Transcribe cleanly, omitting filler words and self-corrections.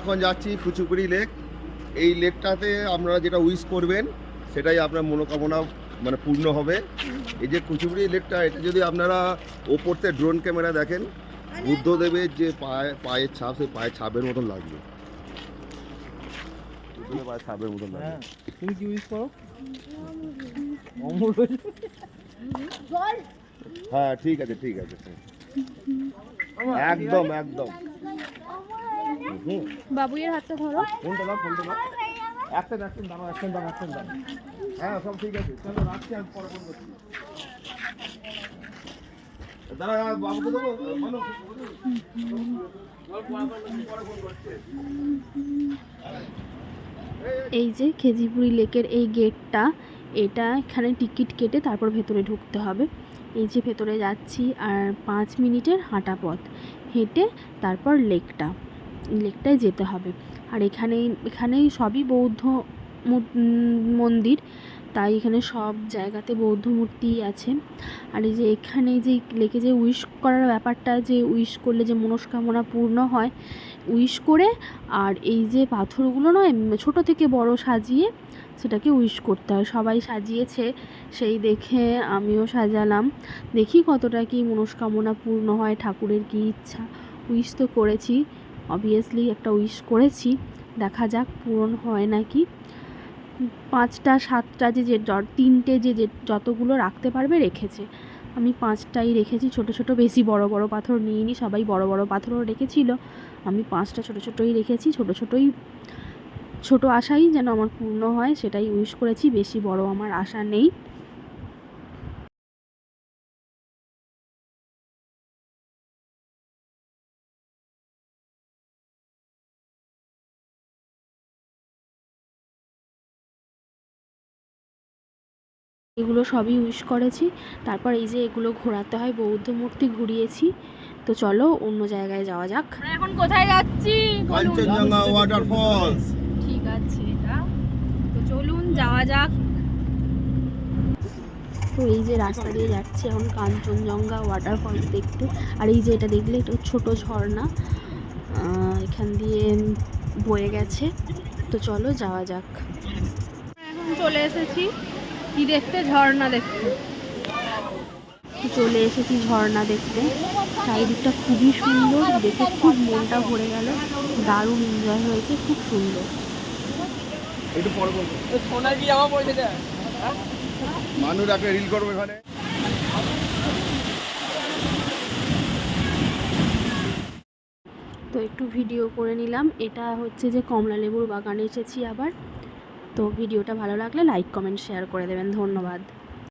এখন যাচ্ছি কুচুকুড়ি লেক। এই লেকটাতে আপনারা যেটা উইশ করবেন সেটাই আপনার মনোকামনা মানে পূর্ণ হবে। এই যে কুচুকুড়ি লেকটা, এটা যদি আপনারা ওপর থেকে ড্রোন ক্যামেরা দেখেন, বুদ্ধদেবের যে পায়ের ছাপ, সেই পায়ের ছাপের মতন লাগবে। পায়ের ছাপের মতন লাগবে। তুমি কি উইশ করো? হ্যাঁ ঠিক আছে ঠিক আছে, একদম একদম। বাবুইয়ের হাতটা ধরো। ফোনটা দাও, ফোনটা দাও। অ্যাকশন দাঁড়াও, অ্যাকশন দাও, অ্যাকশন দাও। হ্যাঁ সব ঠিক আছে, চলো রাখছি, আমি পরে ফোন করছি। দাঁড়া বাবুকে দেবো, বলো। এই যে খেজিপুরি লেকের এই গেটটা, এটা এখানে টিকিট কেটে তারপর ভেতরে ঢুকতে হবে। এই যে ভেতরে যাচ্ছি, আর 5 মিনিটের হাঁটা পথ হেঁটে তারপর লেকটায় যেতে হবে। আর এখানেই সবই বৌদ্ধ মন্দির, তাই এখানে সব জায়গাতে বৌদ্ধ মূর্তি আছে। আর এই যে এখানে যে লেকে যে উইশ করার ব্যাপারটা, যে উইশ করলে যে মনস্কামনা পূর্ণ হয়, উইশ করে আর এই যে পাথরগুলো নয় ছোট থেকে বড় সাজিয়ে সেটাকে উইশ করতে হয়। সবাই সাজিয়েছে, সেই দেখে আমিও সাজালাম। দেখি কতটা কি মনস্কামনা পূর্ণ হয়, ঠাকুরের কি ইচ্ছা। উইশ তো করেছি, অবভিয়াসলি একটা উইশ করেছি, দেখা যাক পূরণ হয় নাকি। 5টা 7টা যে 3টে যে যতগুলো রাখতে পারবে রেখেছে। আমি 5টাই রেখেছি, ছোট ছোট, বেশি বড় বড় পাথর নিইনি। সবাই বড় বড় পাথরও রেখেছিল, আমি 5টা ছোট ছোটই রেখেছি। ছোট আশাই যেন আমার পূর্ণ হয় সেটাই উইশ করেছি, বেশি বড় আমার আশা নেই। এগুলো সবই উইশ করেছি। তারপর এই যে এগুলো ঘোরাতে হয়, বৌদ্ধ মূর্তি ঘুরিয়েছি। তো চলো অন্য জায়গায় যাওয়া যাক। আমরা এখন কোথায় যাচ্ছি? কাঞ্চনজঙ্ঘা ওয়াটারফলস। ঠিক আছে, এটা তো চলুন যাওয়া যাক। তো এই যে রাস্তা দিয়ে যাচ্ছি এখন কাঞ্চনজঙ্ঘা ওয়াটারফলস দেখতে। আর এই যে এটা দেখলে, এটা ছোট ঝর্ণা এখান দিয়ে বয়ে গেছে। তো চলো যাওয়া যাক। এখন চলে এসেছি কি দেখতে? ঝর্ণা দেখতে চলে এসেছি, ঝর্ণা দেখতে। চারিদিকটা খুবই সুন্দর, দেখে খুব মনটা ভরে গেল, দারুণ এনজয় হয়েছে, খুব সুন্দর। একটু পরে বলবো। সোনা কি আমার পয়সা দেয়? মানুষ একটা রিল করবে এখানে। তো একটু ভিডিও করে নিলাম। এটা হচ্ছে যে কমলা লেবুর বাগানে এসেছি আবার। তো ভিডিওটা ভালো লাগলে লাইক কমেন্ট শেয়ার করে দেবেন। ধন্যবাদ।